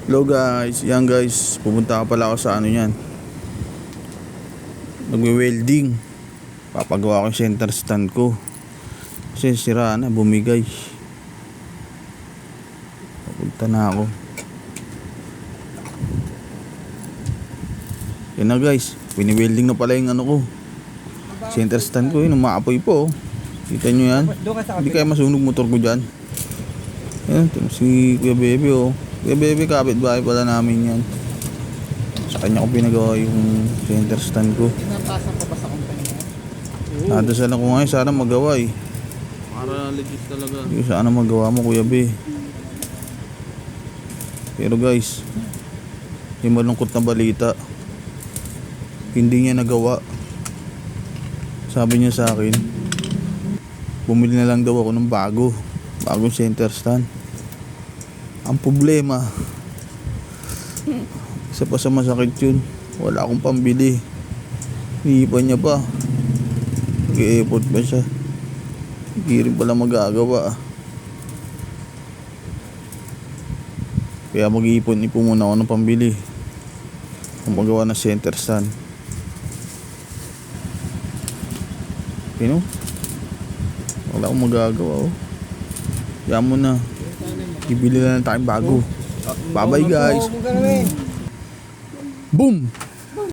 Hello guys, yan guys, pupunta ka pala ako sa ano yan, magwe-welding. Papagawa ko yung center stand ko kasi sira na, bumigay. Papunta na ako. Yan na guys, wini-welding na pala yung ano ko, center stand ko. Yun, umaapoy po. Kita nyo yan, hindi kaya masunog motor ko dyan. Yan, si Kuya Bebe oh. Kuya Bebe, kapitbahay pala namin yan. Sa kanya ko pinagawa yung center stand ko. Pinapasan pa ba sa kumpanya? Nadasalan ko ngayon, sana magawa eh. Para legit talaga. Sana magawa mo Kuya Be. Pero guys, yung malungkot na balita, hindi niya nagawa. Sabi niya sa akin, bumili na lang daw ako ng bagong center stand. Ang problema, isa pa sa masakit yun, wala akong pambili. Iipan niya pa, nag-e-effort pa siya, hindi rin pala magagawa. Kaya mag-iipon-ipon muna ako ng pambili kung magawa ng center stand. You know? Wala akong magagawa oh. Yan mo na, ibili na lang tayong bago. Bye bye guys. Boom.